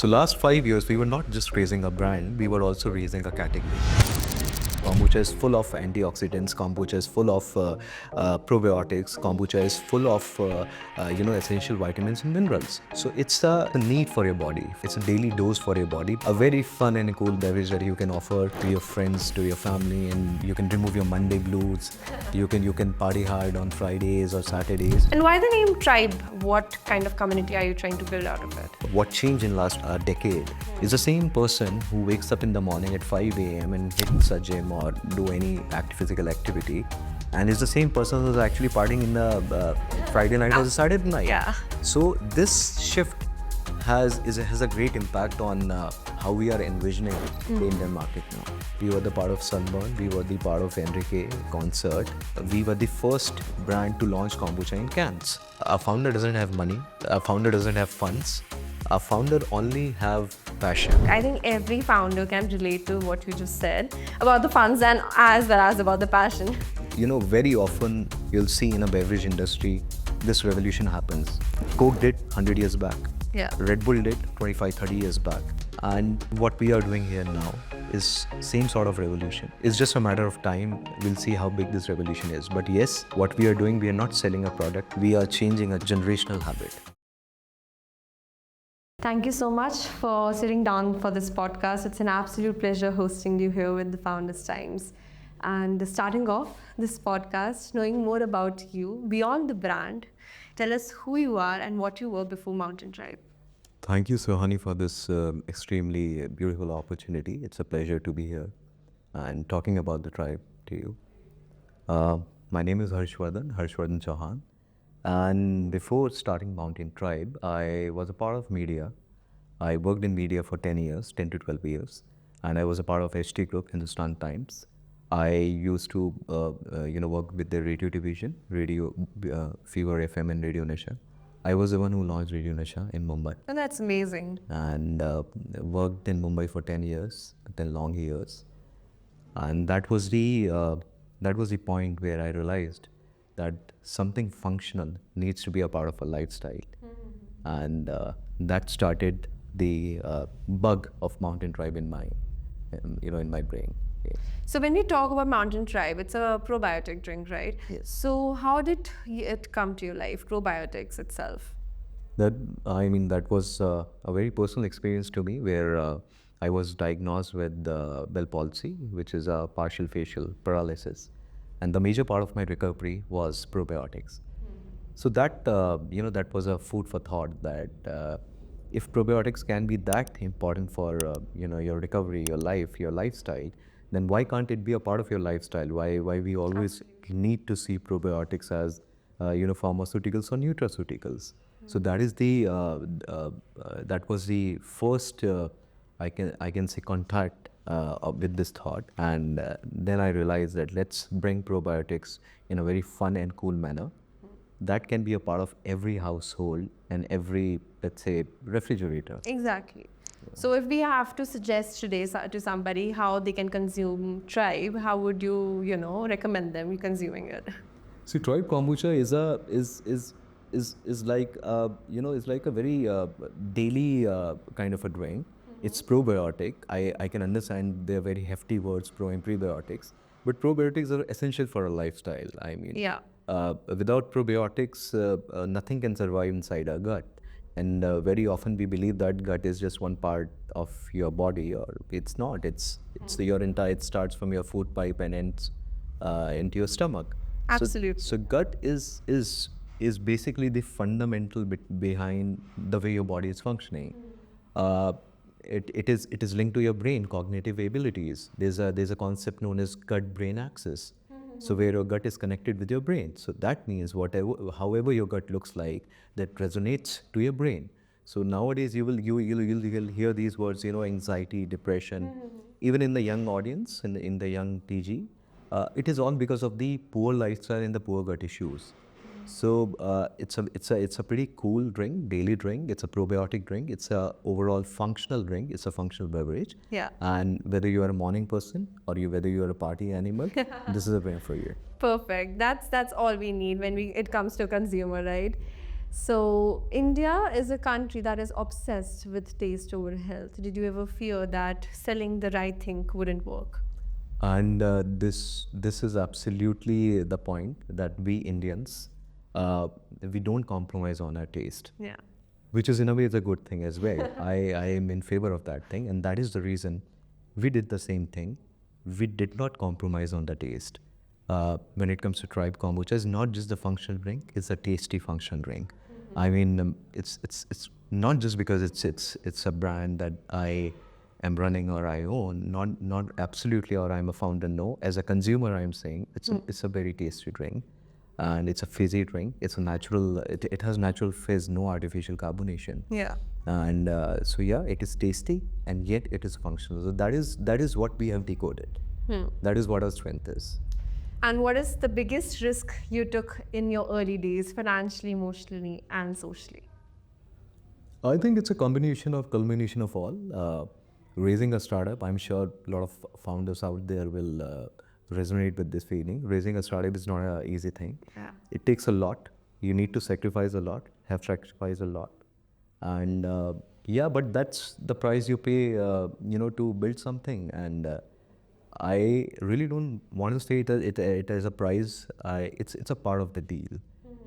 So last 5 years, we were not just raising a brand, we were also raising a category. Kombucha is full of antioxidants. Kombucha is full of probiotics. Kombucha is full of essential vitamins and minerals. So it's a need for your body. It's a daily dose for your body. A very fun and cool beverage that you can offer to your friends, to your family, and you can remove your Monday blues. You can party hard on Fridays or Saturdays. And why the name Tribe? What kind of community are you trying to build out of it? What changed in last decade is the same person who wakes up in the morning at 5 a.m. and hits a gym or do any physical activity, and is the same person who's actually partying in the Friday night or the Saturday night. Yeah. So this shift has a great impact on how we are envisioning the Indian market now. We were the part of Sunburn, we were the part of Enrique concert. We were the first brand to launch kombucha in cans. Our founder doesn't have money, our founder doesn't have funds, our founder only have passion. I think every founder can relate to what you just said about the funds and as well as about the passion. You know, very often you'll see in a beverage industry, this revolution happens. Coke did 100 years back. Yeah. Red Bull did 25, 30 years back. And what we are doing here now is same sort of revolution. It's just a matter of time. We'll see how big this revolution is. But yes, what we are doing, we are not selling a product. We are changing a generational habit. Thank you so much for sitting down for this podcast. It's an absolute pleasure hosting you here with the Founders Times. And starting off this podcast, knowing more about you beyond the brand, tell us who you are and what you were before Mountain Tribe. Thank you, Sohani, for this extremely beautiful opportunity. It's a pleasure to be here and talking about the tribe to you. My name is Harshvardhan Chauhan. And before starting Mountain Tribe, I was a part of media. I worked in media for 10 years, 10 to 12 years. And I was a part of HT Group, Hindustan Times. I used to work with the radio division, Radio Fever FM and Radio Nisha. I was the one who launched Radio Nisha in Mumbai. And that's amazing. And worked in Mumbai for 10 years, 10 long years. And that was the point where I realized that something functional needs to be a part of a lifestyle. And that started the bug of Mountain Tribe in my brain. Okay. So when we talk about Mountain Tribe, it's a probiotic drink, right? Yes. So how did it come to your life, probiotics itself? That was a very personal experience to me, where I was diagnosed with Bell palsy, which is a partial facial paralysis. And the major part of my recovery was probiotics. So that was a food for thought, that if probiotics can be that important for your recovery, your life, your lifestyle, then why can't it be a part of your lifestyle? Why we always need to see probiotics as pharmaceuticals or nutraceuticals? So that is that was the first I can say contact with this thought, and then I realized that let's bring probiotics in a very fun and cool manner that can be a part of every household and every, let's say, refrigerator. Exactly. So if we have to suggest today to somebody how they can consume Tribe, how would you recommend them consuming it? See, Tribe Kombucha is like a very daily kind of a drink. It's probiotic. I can understand they're very hefty words, pro and prebiotics, but probiotics are essential for a lifestyle. Yeah. Without probiotics, nothing can survive inside our gut. And very often we believe that gut is just one part of your body, or it's not. It's your entire. It starts from your food pipe and ends into your stomach. Absolutely. So gut is basically the fundamental bit behind the way your body is functioning. It is linked to your brain, cognitive abilities. There's a concept known as gut-brain axis. So where your gut is connected with your brain. So that means however your gut looks like, that resonates to your brain. So nowadays you'll hear these words, anxiety, depression, even in the young audience, in the young TG. It is all because of the poor lifestyle and the poor gut issues. So it's a pretty cool drink, daily drink. It's a probiotic drink. It's a overall functional drink. It's a functional beverage. Yeah. And whether you are a morning person or whether you are a party animal, this is a drink for you. Perfect. That's all we need when it comes to consumer, right? So, India is a country that is obsessed with taste over health. Did you ever fear that selling the right thing wouldn't work? And this is absolutely the point that we Indians, we don't compromise on our taste, Yeah. which is in a way is a good thing as well. I am in favor of that thing, and that is the reason we did the same thing. We did not compromise on the taste. When it comes to Tribe Kombucha, it's not just the functional drink; it's a tasty functional drink. I mean, it's not just because it's a brand that I am running or I own. Not absolutely, or I'm a founder. No, as a consumer, I'm saying it's a very tasty drink, and it's a fizzy drink. It's a natural. It has natural fizz, no artificial carbonation. Yeah. And so yeah, it is tasty and yet it is functional. So that is what we have decoded. That is what our strength is. And what is the biggest risk you took in your early days, financially, emotionally, and socially? I think it's a culmination of all. Raising a startup, I'm sure a lot of founders out there will resonate with this feeling. Raising a startup is not an easy thing. Yeah. It takes a lot. You need to sacrifice a lot, have sacrificed a lot. And yeah, but that's the price you pay, to build something. And I really don't want to say it as a price. It's a part of the deal.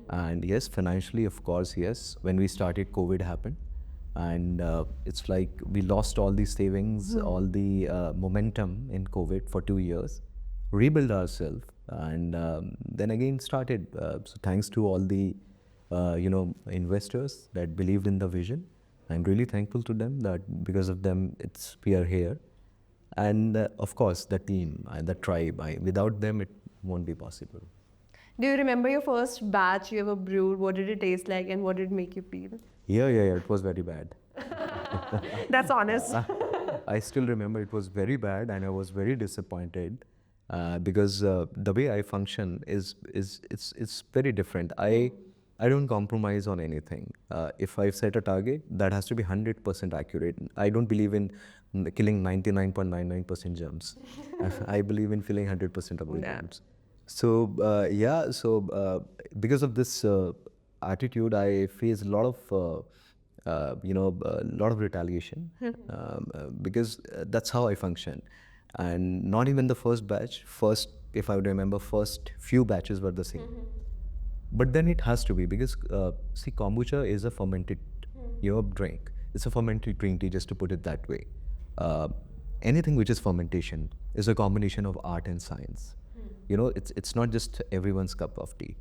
And yes, financially, of course, yes. When we started, COVID happened, and it's like we lost all these savings, all the momentum in COVID for 2 years, rebuild ourselves, and then again started. So thanks to all the investors that believed in the vision. I'm really thankful to them that because of them, we are here. And of course, the team and the tribe. Without them, it won't be possible. Do you remember your first batch you ever brewed? What did it taste like and what did it make you feel? Yeah. It was very bad. That's honest. I still remember it was very bad, and I was very disappointed because the way I function it's very different. I don't compromise on anything. If I've set a target, that has to be 100% accurate. I don't believe in killing 99.99% germs. I believe in filling 100% of the Yeah. germs. So yeah, so because of this attitude, I face a lot of lot of retaliation because that's how I function. And not even the first batch. First, if I would remember, first few batches were the same. But then it has to be because see, kombucha is a fermented, drink. It's a fermented green tea, just to put it that way. Uh, Anything which is fermentation is a combination of art and science. It's not just everyone's cup of tea.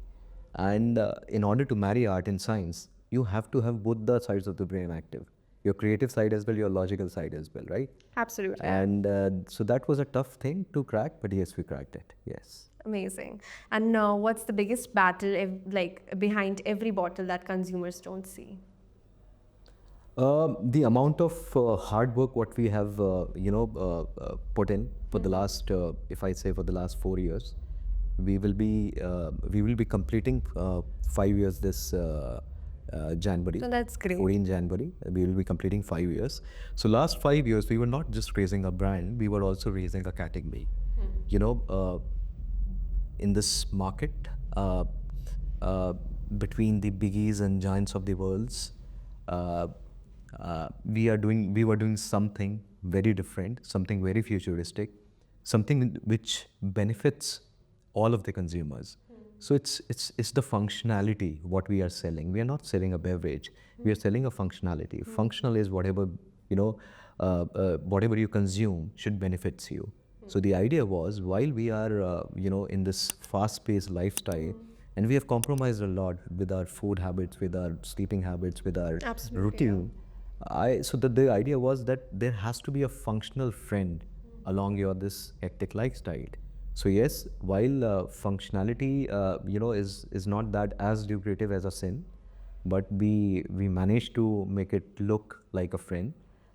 And in order to marry art and science, you have to have both the sides of the brain active. Your creative side as well, your logical side as well, right? Absolutely. And so that was a tough thing to crack, but yes, we cracked it. Yes. Amazing. And what's the biggest battle behind every bottle that consumers don't see? The amount of hard work what we have, put in for the last, if I say for the last 4 years, we will be completing 5 years this January. So that's great. 14 January, we will be completing 5 years. So last 5 years, we were not just raising a brand, we were also raising a category. In this market, between the biggies and giants of the worlds, uh, we were doing something very different, something very futuristic, something which benefits all of the consumers. So it's the functionality what we are selling. We are not selling a beverage. We are selling a functionality. Functional is whatever whatever you consume should benefits you. So the idea was, while we are in this fast-paced lifestyle, and we have compromised a lot with our food habits, with our sleeping habits, with our Absolutely, routine. So the idea was that there has to be a functional friend along your this hectic lifestyle. So yes, while functionality is not that as lucrative as a sin, but we managed to make it look like a friend,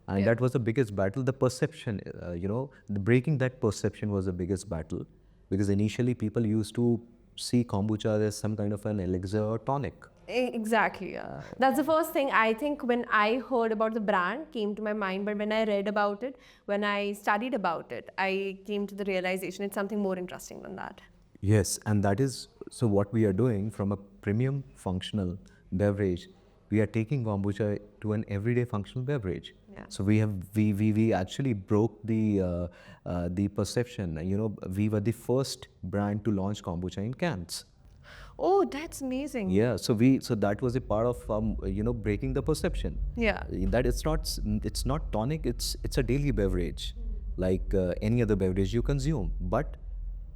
and that was the biggest battle. The perception, the breaking that perception was the biggest battle, because initially people used to see kombucha as some kind of an elixir or tonic. Exactly. Yeah. That's the first thing I think when I heard about the brand came to my mind. But when I read about it, when I studied about it, I came to the realization it's something more interesting than that. Yes, and that is so what we are doing from a premium functional beverage, we are taking kombucha to an everyday functional beverage. Yeah. So we actually broke the perception. We were the first brand to launch kombucha in cans. Oh, that's amazing. Yeah, so that was a part of breaking the perception. Yeah. That it's not tonic. It's a daily beverage, like any other beverage you consume. But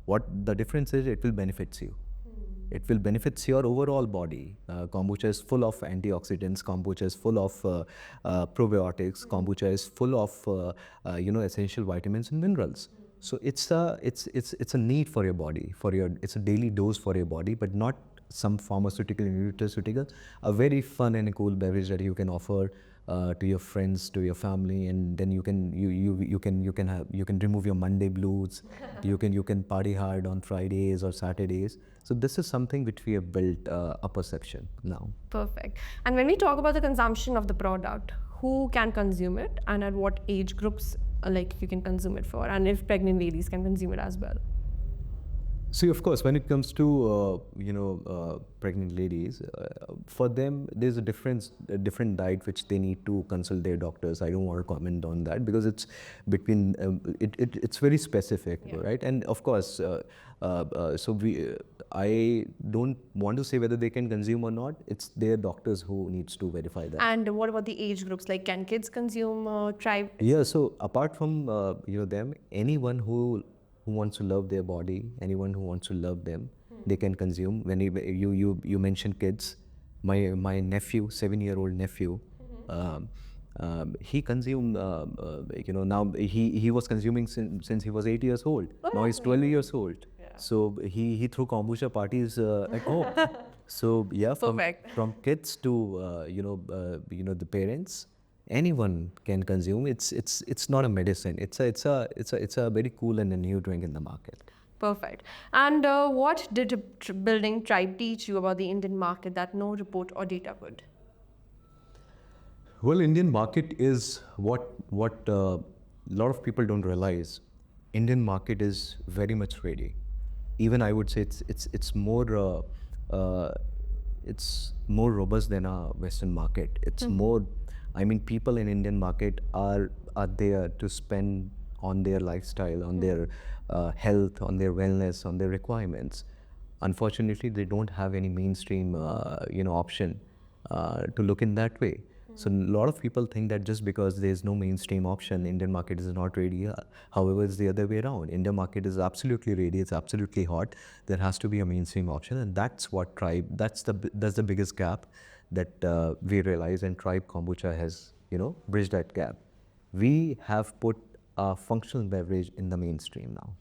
what the difference is, it will benefits you. It will benefits your overall body. Kombucha is full of antioxidants. Kombucha is full of probiotics. Kombucha is full of essential vitamins and minerals. So it's a need for your body, it's a daily dose for your body, but not some pharmaceutical nutraceutical. A very fun and a cool beverage that you can offer to your friends, to your family, and then you can remove your Monday blues. You can party hard on Fridays or Saturdays. So this is something which we have built a perception now. Perfect. And when we talk about the consumption of the product, who can consume it and at what age groups like you can consume it for, and if pregnant ladies can consume it as well? See, of course, when it comes to pregnant ladies, for them there's a different diet which they need to consult their doctors. I don't want to comment on that because it's between it's very specific, right? And of course, I don't want to say whether they can consume or not. It's their doctors who needs to verify that. And what about the age groups? Like, can kids consume Tribe? Yeah. So apart from them, anyone who wants to love their body, anyone who wants to love them, they can consume. When you mentioned kids, my nephew, 7-year-old nephew, he consumed. Now he was consuming since he was 8 years old. Now he's 12 years old. So he threw kombucha parties at home. So yeah, from kids to the parents, anyone can consume. It's not a medicine. It's a very cool and a new drink in the market. Perfect. And what did building Tribe teach you about the Indian market that no report or data could? Well, Indian market is what a lot of people don't realize. Indian market is very much ready. Even I would say it's more robust than a Western market. It's more. I mean, people in Indian market are there to spend on their lifestyle, on their health, on their wellness, on their requirements. Unfortunately, they don't have any mainstream option to look in that way. So a lot of people think that just because there's no mainstream option, Indian market is not ready. However, it's the other way around. Indian market is absolutely ready. It's absolutely hot. There has to be a mainstream option, and that's what Tribe. That's the biggest gap that we realize, and Tribe Kombucha has bridged that gap. We have put a functional beverage in the mainstream now.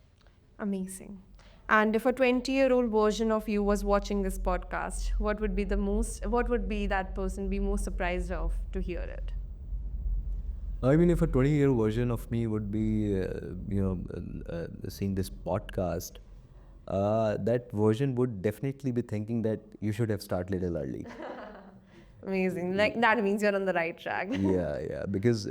Amazing. And if a 20-year-old version of you was watching this podcast, what would be that person be most surprised of to hear it? I mean, if a 20-year version of me would be, seeing this podcast, that version would definitely be thinking that you should have started a little early. Amazing. Like, that means you're on the right track. Yeah, because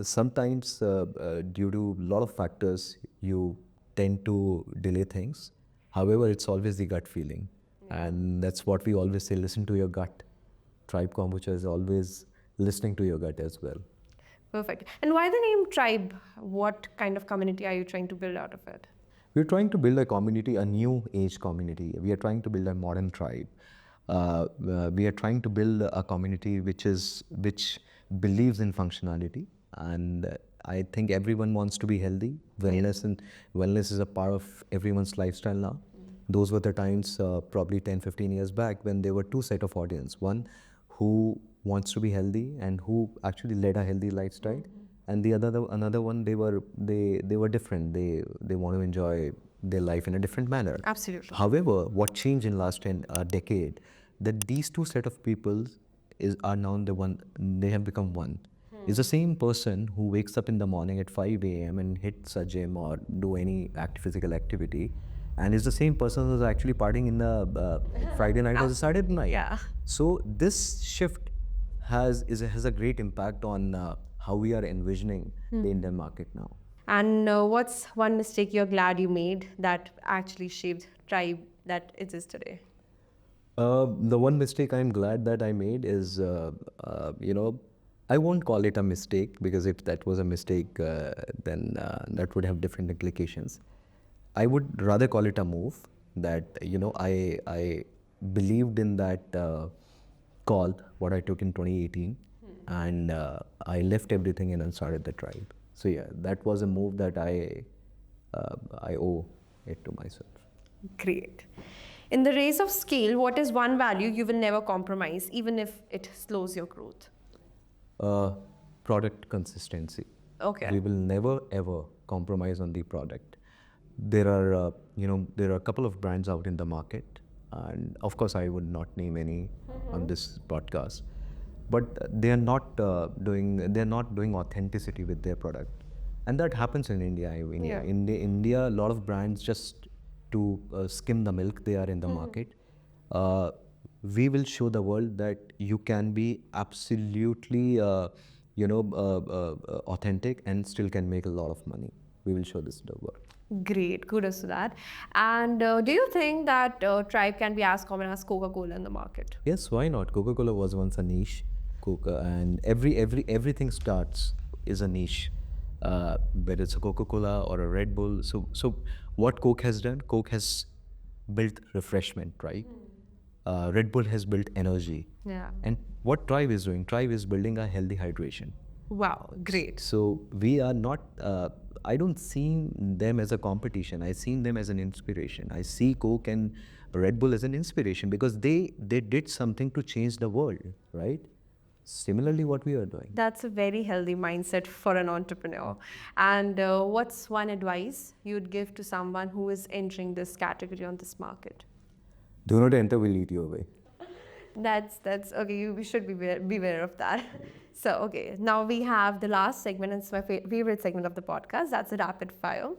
sometimes due to a lot of factors, you tend to delay things. However, it's always the gut feeling, and that's what we always say: listen to your gut. Tribe Kombucha is always listening to your gut as well. Perfect. And why the name Tribe? What kind of community are you trying to build out of it? We're trying to build a community, a new age community. We are trying to build a modern tribe. We are trying to build a community which believes in functionality, and I think everyone wants to be healthy. Wellness is a part of everyone's lifestyle now. Those were the times probably 10-15 years back when there were two set of audience. One who wants to be healthy and who actually led a healthy lifestyle, and the another one, they were different. They want to enjoy their life in a different manner. Absolutely. However, what changed in last decade, that these two set of people are now they have become one. Is the same person who wakes up in the morning at 5 a.m. and hits a gym or do any physical activity, and is the same person who's actually partying in the Friday night or the Saturday night. Yeah. So this shift has a great impact on how we are envisioning the Indian market now. And what's one mistake you're glad you made that actually shaped Tribe that it is today? The one mistake I'm glad that I made is, I won't call it a mistake because if that was a mistake, then that would have different implications. I would rather call it a move that, I believed in that call, what I took in 2018, and I left everything and then started the tribe. So yeah, that was a move that I owe it to myself. Great. In the race of scale, what is one value you will never compromise, even if it slows your growth? Uh, Product consistency. Okay. We will never ever compromise on the product. There are a couple of brands out in the market, and of course, I would not name any on this podcast, but they're not doing authenticity with their product, and that happens in India. Yeah. In India, a lot of brands just to skim the milk they are in the market. Uh, we will show the world that you can be absolutely, authentic and still can make a lot of money. We will show this to the world. Great, kudos to that. And do you think that Tribe can be as common as Coca-Cola in the market? Yes, why not? Coca-Cola was once a niche, and everything starts is a niche, whether it's a Coca-Cola or a Red Bull. So what Coke has done? Coke has built refreshment, right? Red Bull has built energy, Yeah. and what Tribe is doing? Tribe is building a healthy hydration. Wow, great. So we are not. I don't see them as a competition. I see them as an inspiration. I see Coke and Red Bull as an inspiration because they did something to change the world, right? Similarly, what we are doing. That's a very healthy mindset for an entrepreneur. And what's one advice you'd give to someone who is entering this category on this market? Do not enter. Will eat you away. That's okay. We should be aware of that. So okay, now we have the last segment, and it's my favorite segment of the podcast. That's a rapid fire.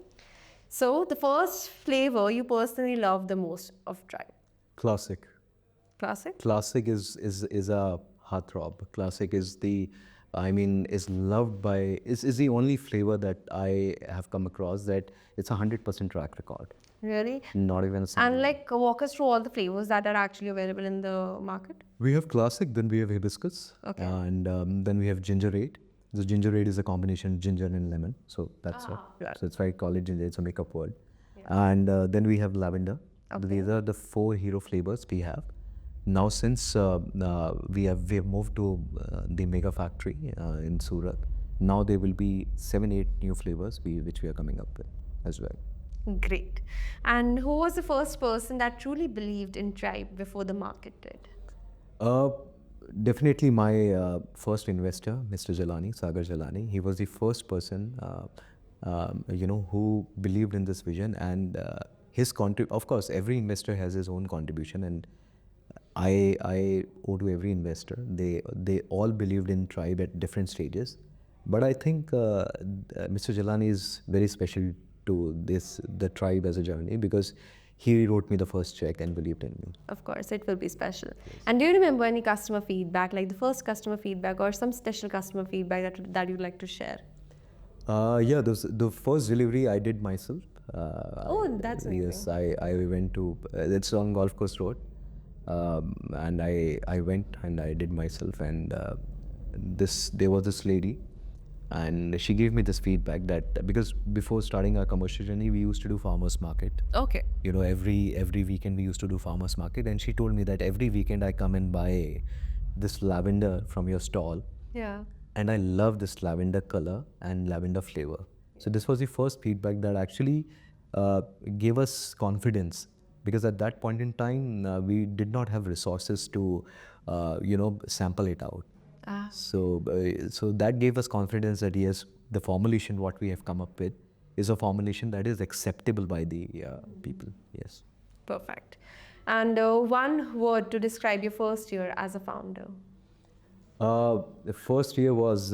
So the first flavor you personally love the most of Tribe. Classic. Classic. Classic is a heartthrob. Classic is is loved by, is the only flavor that I have come across that it's 100% track record. Really? Not even a single. And like walk us through all the flavors that are actually available in the market. We have classic, then we have hibiscus, Okay. and then we have gingerade. The gingerade is a combination ginger and lemon, so that's what. Right. So that's why I call it ginger. It's a makeup word. And then we have lavender. Okay. These are the 4 hero flavors we have. Now, since we have moved to the mega factory in Surat, now there will be 7-8 new flavors which we are coming up with as well. Great. And who was the first person that truly believed in Tribe before the market did? Uh, Definitely my first investor, Mr. Jalani, Sagar Jalani. He was the first person, who believed in this vision, and his Of course, every investor has his own contribution, and I owe to every investor. They all believed in Tribe at different stages, but I think Mr. Jalani is very special to the Tribe as a journey because he wrote me the first check and believed in me. Of course, it will be special. And do you remember any customer feedback, like the first customer feedback or some special customer feedback that you'd like to share? Yeah, the first delivery I did myself. Oh, that's Yes, I went to, it's on Golf Course Road, and I went and I did myself, and there was this lady, and she gave me this feedback that because before starting our commercial journey, we used to do farmers market. Okay. Every weekend we used to do farmers market, and she told me that every weekend I come and buy this lavender from your stall, Yeah. and I love this lavender color and lavender flavor. So this was the first feedback that actually gave us confidence because at that point in time we did not have resources to sample it out. So that gave us confidence that yes, the formulation what we have come up with is a formulation that is acceptable by the people. Yes. Perfect. And one word to describe your first year as a founder. The first year was,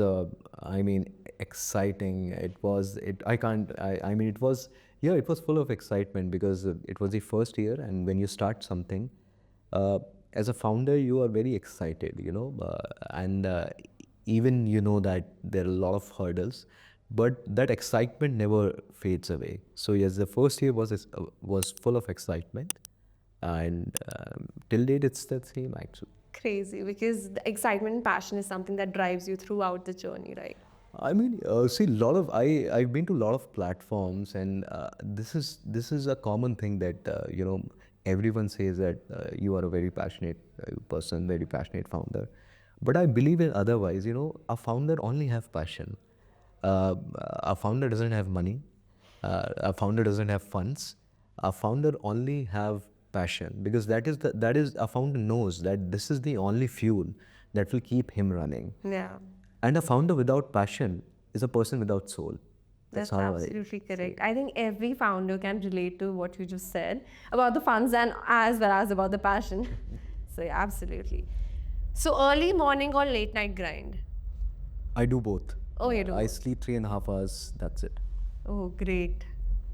exciting. It was, it, I can't, I mean, it was, yeah, it was full of excitement because it was the first year. And when you start something, as a founder, you are very excited, and even you know that there are a lot of hurdles, but that excitement never fades away. So yes, the first year was full of excitement. And till date, it's the same actually. Crazy, because the excitement and passion is something that drives you throughout the journey, right? I mean, see, lot of I've been to a lot of platforms, and this is a common thing that everyone says that you are a very passionate person, very passionate founder, but I believe in otherwise. A founder only have passion. A founder doesn't have money. A founder doesn't have funds. A founder only have passion, because that is a founder knows that this is the only fuel that will keep him running. Yeah. And a founder without passion is a person without soul. That's That's how I absolutely say correct. it. I think every founder can relate to what you just said about the funds and as well as about the passion. So, yeah, absolutely. So, early morning or late night grind? I do both. Oh, you do I both. sleep 3.5 hours. That's it. Oh, great.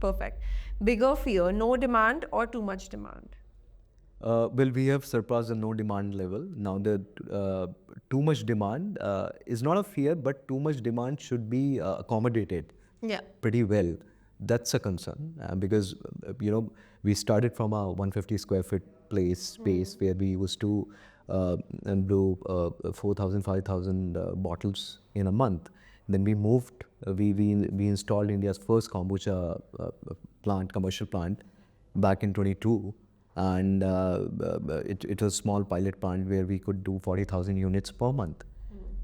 Perfect. Bigger fear, no demand or too much demand? Well, we have surpassed the no demand level. Now, the too much demand is not a fear, but too much demand should be accommodated Yeah. pretty well. That's a concern, because we started from a 150 square foot place space where we used to and brew 4,000, 5,000 bottles in a month. Then we moved. We installed India's first kombucha plant, commercial plant, back in 22, and it was a small pilot plant where we could do 40,000 units per month.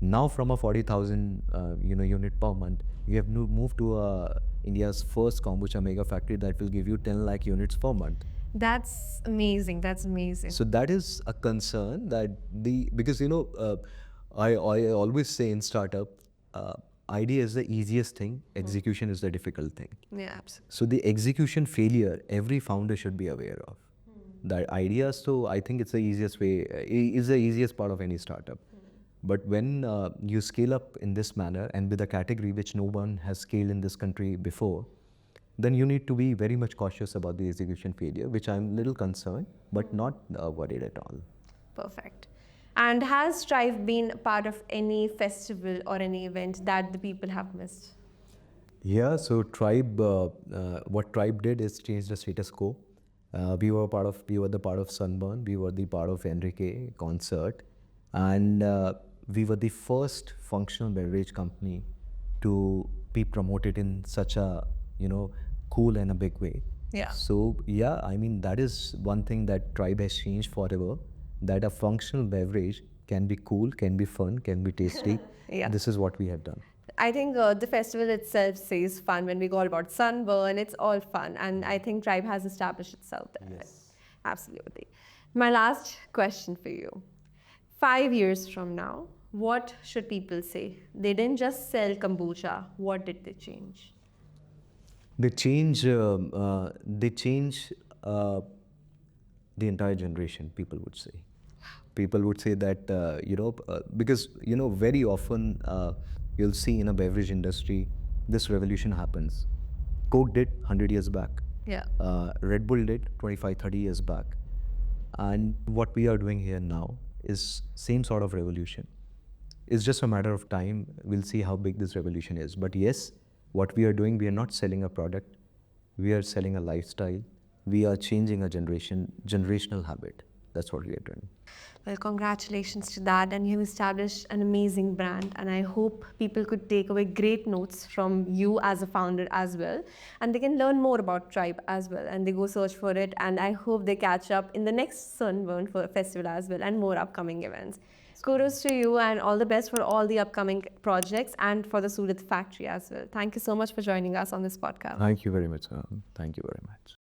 Now, from a 40,000 unit per month, we have moved to India's first kombucha mega factory that will give you 10 lakh units per month. That's amazing. That's amazing. So that is a concern that because I always say in startup, idea is the easiest thing, execution is the difficult thing. Yeah, absolutely. So the execution failure, every founder should be aware of. That idea, so I think it's the easiest way, is the easiest part of any startup. But when you scale up in this manner and with a category which no one has scaled in this country before, then you need to be very much cautious about the execution failure, which I'm a little concerned, but not worried at all. Perfect. And has Tribe been a part of any festival or any event that the people have missed? Yeah, so what Tribe did is change the status quo. We were the part of Sunburn, we were the part of Enrique concert, and we were the first functional beverage company to be promoted in such a, cool and a big way. Yeah. So yeah, I mean, that is one thing that Tribe has changed forever, that a functional beverage can be cool, can be fun, can be tasty. Yeah. This is what we have done. I think the festival itself says fun. When we go all about sunburn, it's all fun. And I think Tribe has established itself there. Yes. Absolutely. My last question for you. 5 years from now, what should people say? They didn't just sell kombucha. What did they change? They change the entire generation, people would say. People would say that, because, very often you'll see in a beverage industry, this revolution happens. Coke did 100 years back. Yeah. Red Bull did 25, 30 years back. And what we are doing here now is same sort of revolution. It's just a matter of time. We'll see how big this revolution is. But yes, what we are doing, we are not selling a product. We are selling a lifestyle. We are changing a generational habit. That's what we are doing. Well, congratulations to that. And you've established an amazing brand. And I hope people could take away great notes from you as a founder as well. And they can learn more about Tribe as well. And they go search for it. And I hope they catch up in the next Sunburn Festival as well and more upcoming events. Kudos to you and all the best for all the upcoming projects and for the Surat factory as well. Thank you so much for joining us on this podcast. Thank you very much. Thank you very much.